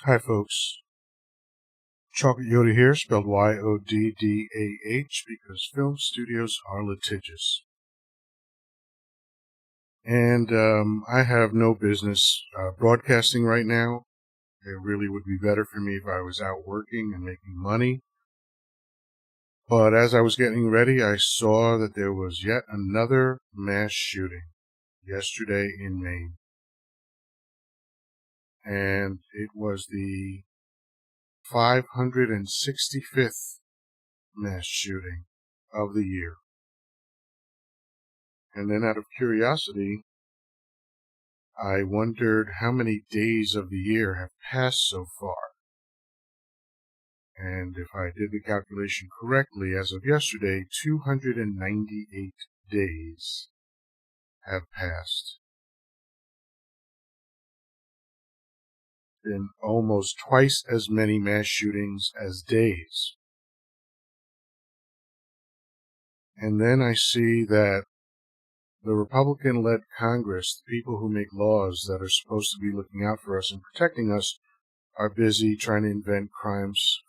Hi, folks. Chocolate Yoddah here, spelled Y-O-D-D-A-H, because film studios are litigious. And I have no business broadcasting right now. It really would be better for me if I was out working and making money. But as I was getting ready, I saw that there was yet another mass shooting yesterday in Maine. And it was the 565th mass shooting of the year. And then out of curiosity, I wondered how many days of the year have passed so far. And if I did the calculation correctly, as of yesterday, 298 days have passed. Been almost twice as many mass shootings as days. And then I see that the Republican-led Congress, the people who make laws that are supposed to be looking out for us and protecting us, are busy trying to invent crimes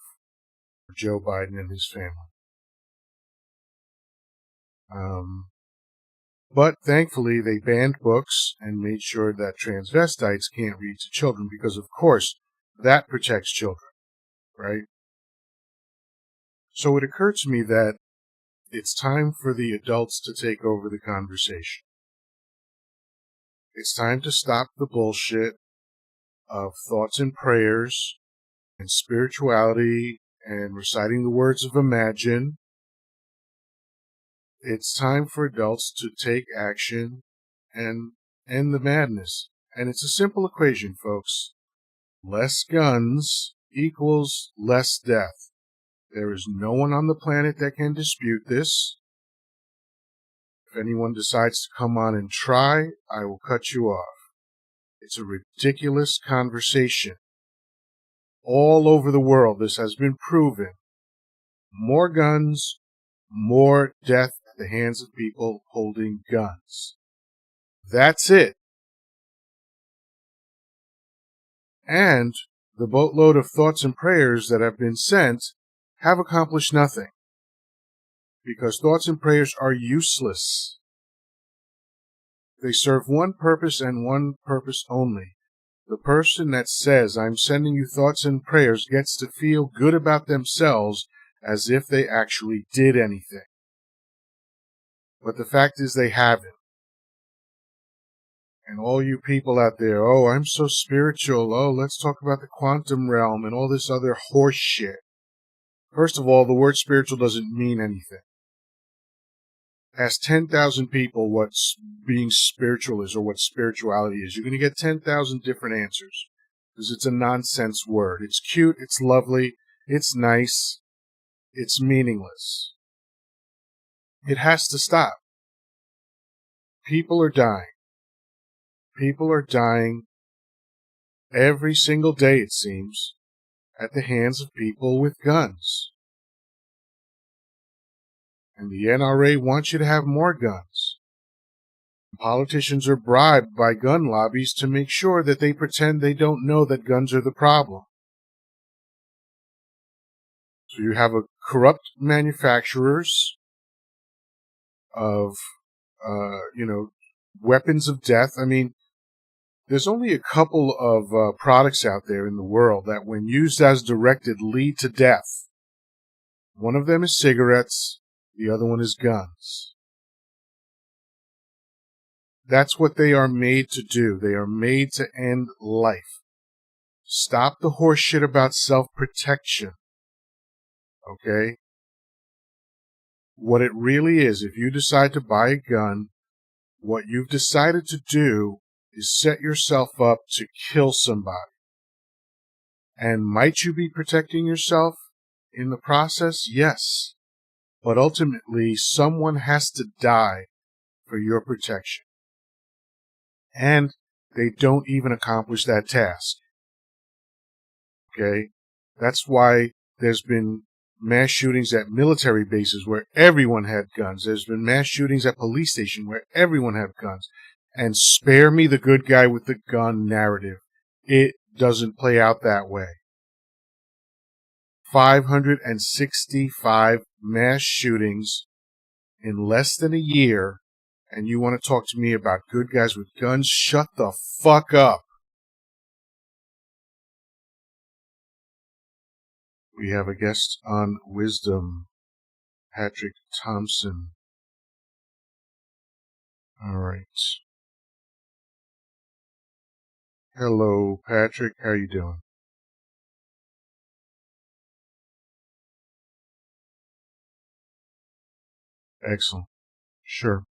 for Joe Biden and his family. But thankfully, they banned books and made sure that transvestites can't read to children because, of course, that protects children, right? So it occurred to me that it's time for the adults to take over the conversation. It's time to stop the bullshit of thoughts and prayers and spirituality and reciting the words of Imagine. It's time for adults to take action and end the madness. And it's a simple equation, folks. Less guns equals less death. There is no one on the planet that can dispute this. If anyone decides to come on and try, I will cut you off. It's a ridiculous conversation. All over the world, this has been proven. More guns, more death at the hands of people holding guns. That's it. And the boatload of thoughts and prayers that have been sent have accomplished nothing. Because thoughts and prayers are useless. They serve one purpose and one purpose only. The person that says, I'm sending you thoughts and prayers, gets to feel good about themselves as if they actually did anything. But the fact is they haven't. And all you people out there, oh, I'm so spiritual, oh, let's talk about the quantum realm and all this other horse shit. First of all, the word spiritual doesn't mean anything. Ask 10,000 people what being spiritual is or what spirituality is. You're going to get 10,000 different answers because it's a nonsense word. It's cute, it's lovely, it's nice, it's meaningless. It has to stop. People are dying. People are dying every single day, it seems, at the hands of people with guns. And the NRA wants you to have more guns. Politicians are bribed by gun lobbies to make sure that they pretend they don't know that guns are the problem. So you have a corrupt manufacturers of, weapons of death. I mean, there's only a couple of products out there in the world that, when used as directed, lead to death. One of them is cigarettes. The other one is guns. That's what they are made to do. They are made to end life. Stop the horse shit about self-protection. Okay? What it really is, if you decide to buy a gun, what you've decided to do is set yourself up to kill somebody. And might you be protecting yourself in the process? Yes. But ultimately, someone has to die for your protection. And they don't even accomplish that task. Okay? That's why there's been mass shootings at military bases where everyone had guns. There's been mass shootings at police stations where everyone had guns. And spare me the good guy with the gun narrative. It doesn't play out that way. 565 mass shootings in less than a year, and you want to talk to me about good guys with guns? Shut the fuck up. We have a guest on Wisdom, Patrick Thompson. All right. Hello, Patrick. How you doing? Excellent. Sure.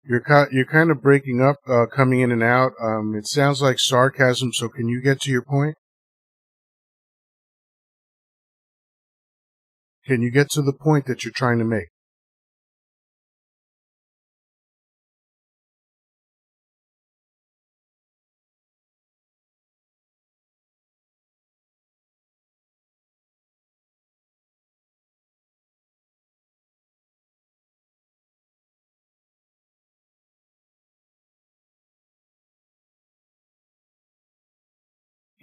You're kind of breaking up, coming in and out. It sounds like sarcasm. So can you get to your point? Can you get to the point that you're trying to make?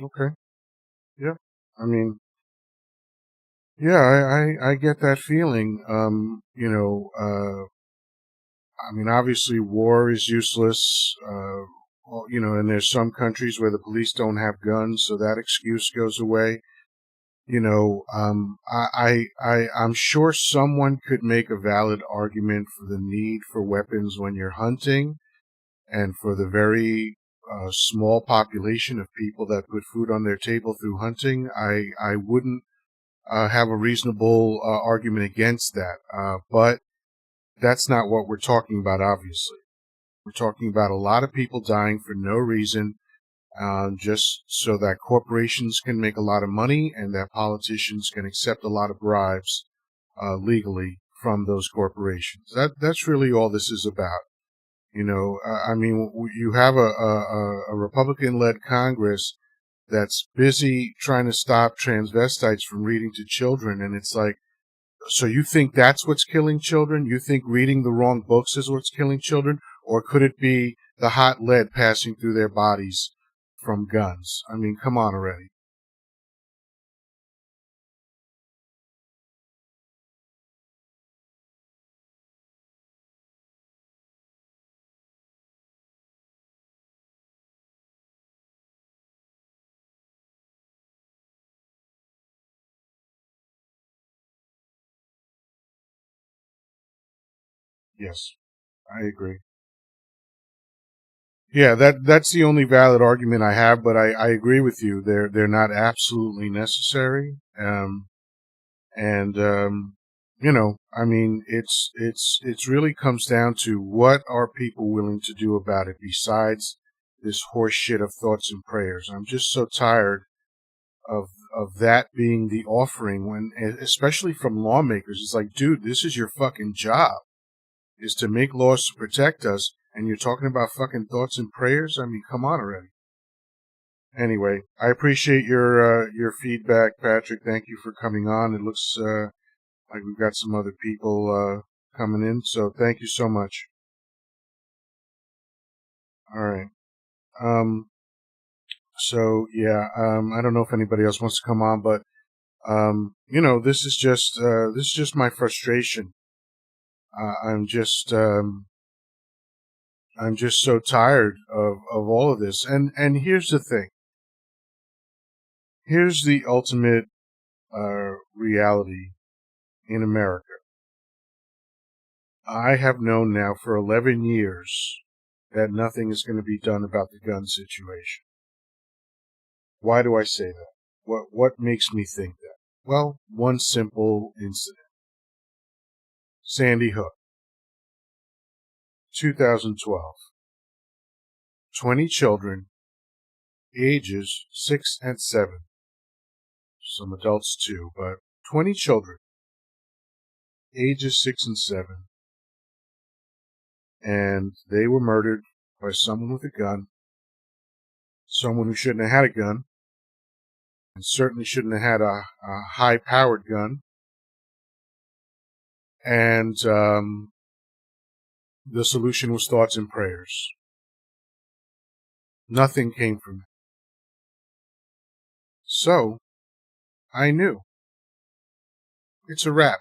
Okay. Yeah. I mean, yeah, I get that feeling. I mean, obviously, war is useless. And there's some countries where the police don't have guns, so that excuse goes away. I'm sure someone could make a valid argument for the need for weapons when you're hunting, and for the very small population of people that put food on their table through hunting. I wouldn't have a reasonable argument against that. But that's not what we're talking about, obviously. We're talking about a lot of people dying for no reason, just so that corporations can make a lot of money and that politicians can accept a lot of bribes legally from those corporations. That's really all this is about. I mean, you have a Republican-led Congress that's busy trying to stop transvestites from reading to children, and it's like, so you think that's what's killing children? You think reading the wrong books is what's killing children? Or could it be the hot lead passing through their bodies from guns? I mean, come on already. Yes, I agree. Yeah, that's the only valid argument I have, but I agree with you. They're not absolutely necessary. And I mean, it's really comes down to what are people willing to do about it besides this horse shit of thoughts and prayers. I'm just so tired of that being the offering, when especially from lawmakers. It's like, dude, this is your fucking job, is to make laws to protect us, and you're talking about fucking thoughts and prayers? I mean, come on already. Anyway, I appreciate your feedback, Patrick. Thank you for coming on. It looks like we've got some other people coming in, so thank you so much. All right. Um, I don't know if anybody else wants to come on, but this is just my frustration. Uh, I'm just um, I'm just so tired of all of this. And here's the thing. Here's the ultimate reality in America. I have known now for 11 years that nothing is going to be done about the gun situation. Why do I say that? What makes me think that? Well, one simple incident. Sandy Hook. 2012. 20 children, ages 6 and 7. Some adults too, but 20 children, ages 6 and 7. And they were murdered by someone with a gun, someone who shouldn't have had a gun, and certainly shouldn't have had a high-powered gun. And the solution was thoughts and prayers. Nothing came from it. So, I knew. It's a wrap.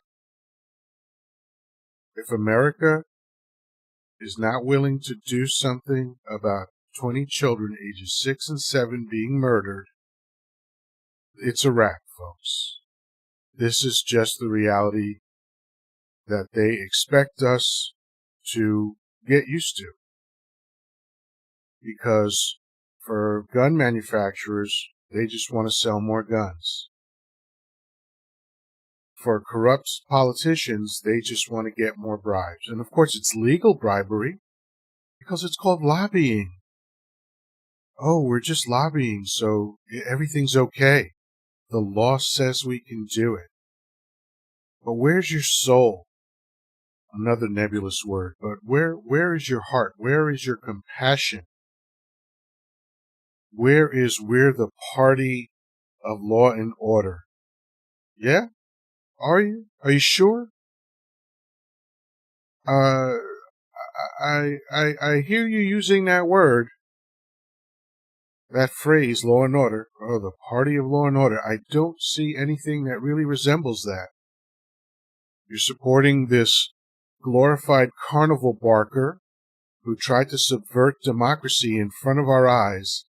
If America is not willing to do something about 20 children ages 6 and 7 being murdered, it's a wrap, folks. This is just the reality that they expect us to get used to. Because for gun manufacturers, they just want to sell more guns. For corrupt politicians, they just want to get more bribes. And of course, it's legal bribery because it's called lobbying. Oh, we're just lobbying, so everything's okay. The law says we can do it. But where's your soul? Another nebulous word, but where is your heart? Where is your compassion? We're the party of law and order. Yeah? Are you? Are you sure? I hear you using that word, that phrase, law and order. Oh, the party of law and order. I don't see anything that really resembles that. You're supporting this glorified carnival barker who tried to subvert democracy in front of our eyes,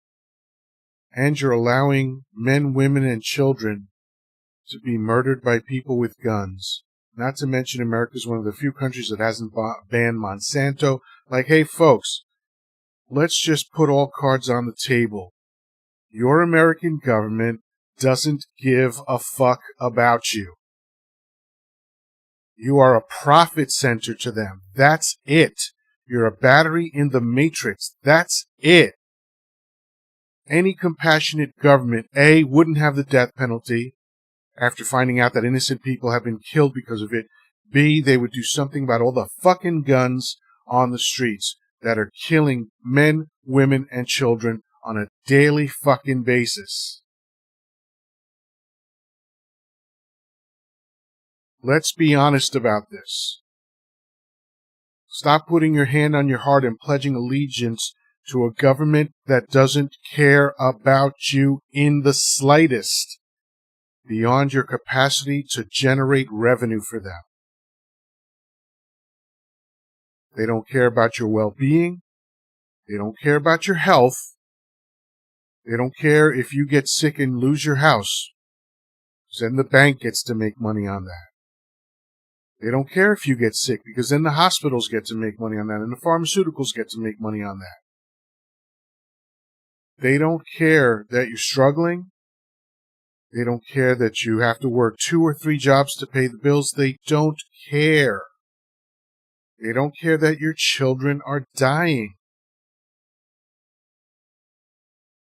and you're allowing men, women, and children to be murdered by people with guns. Not to mention America is one of the few countries that hasn't banned Monsanto. Like, hey, folks, let's just put all cards on the table. Your American government doesn't give a fuck about you. You are a profit center to them. That's it. You're a battery in the matrix. That's it. Any compassionate government, A, wouldn't have the death penalty after finding out that innocent people have been killed because of it. B, they would do something about all the fucking guns on the streets that are killing men, women, and children on a daily fucking basis. Let's be honest about this. Stop putting your hand on your heart and pledging allegiance to a government that doesn't care about you in the slightest, beyond your capacity to generate revenue for them. They don't care about your well-being. They don't care about your health. They don't care if you get sick and lose your house. Then the bank gets to make money on that. They don't care if you get sick, because then the hospitals get to make money on that, and the pharmaceuticals get to make money on that. They don't care that you're struggling. They don't care that you have to work 2 or 3 jobs to pay the bills. They don't care. They don't care that your children are dying.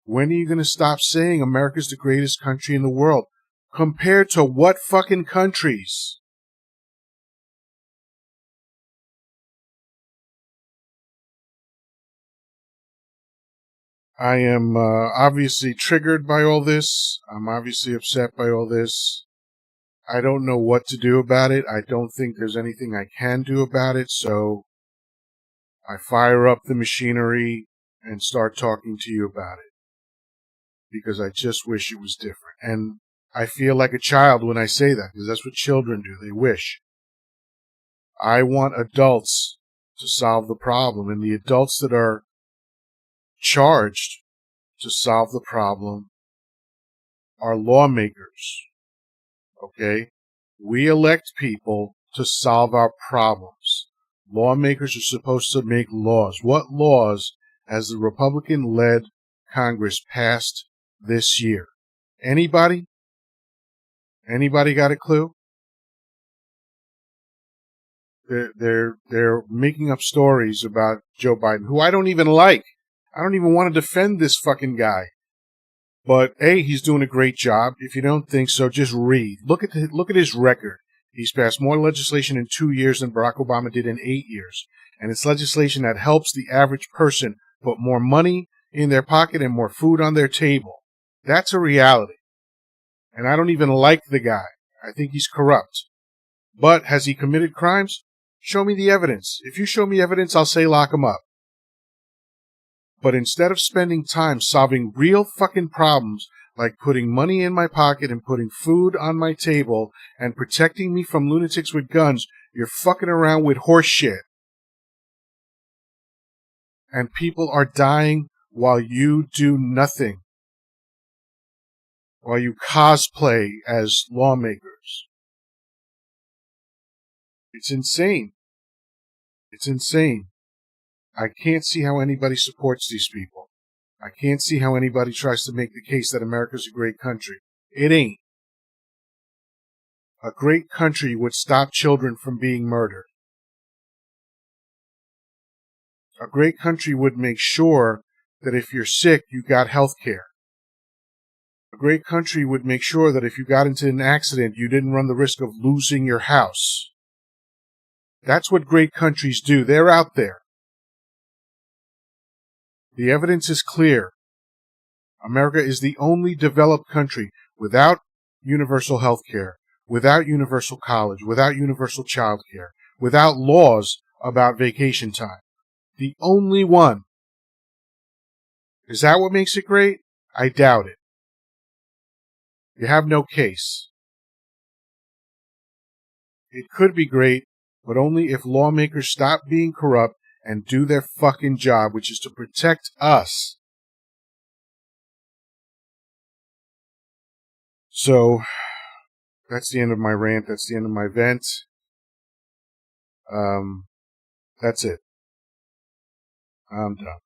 When are you going to stop saying America's the greatest country in the world? Compared to what fucking countries? I am obviously triggered by all this. I'm obviously upset by all this. I don't know what to do about it. I don't think there's anything I can do about it. So I fire up the machinery and start talking to you about it. Because I just wish it was different. And I feel like a child when I say that, because that's what children do. They wish. I want adults to solve the problem. And the adults that are charged to solve the problem are lawmakers. Okay? We elect people to solve our problems. Lawmakers are supposed to make laws. What laws has the Republican-led Congress passed this year? Anybody? Anybody got a clue? They're making up stories about Joe Biden, who I don't even like. I don't even want to defend this fucking guy. But A, he's doing a great job. If you don't think so, just read. Look at his record. He's passed more legislation in 2 years than Barack Obama did in 8 years. And it's legislation that helps the average person put more money in their pocket and more food on their table. That's a reality. And I don't even like the guy. I think he's corrupt. But has he committed crimes? Show me the evidence. If you show me evidence, I'll say lock him up. But instead of spending time solving real fucking problems, like putting money in my pocket and putting food on my table and protecting me from lunatics with guns, you're fucking around with horse shit. And people are dying while you do nothing. While you cosplay as lawmakers. It's insane. It's insane. I can't see how anybody supports these people. I can't see how anybody tries to make the case that America's a great country. It ain't. A great country would stop children from being murdered. A great country would make sure that if you're sick, you got health care. A great country would make sure that if you got into an accident, you didn't run the risk of losing your house. That's what great countries do. They're out there. The evidence is clear. America is the only developed country without universal health care, without universal college, without universal child care, without laws about vacation time. The only one. Is that what makes it great? I doubt it. You have no case. It could be great, but only if lawmakers stop being corrupt and do their fucking job, which is to protect us. So, that's the end of my rant. That's the end of my vent. That's it. I'm done.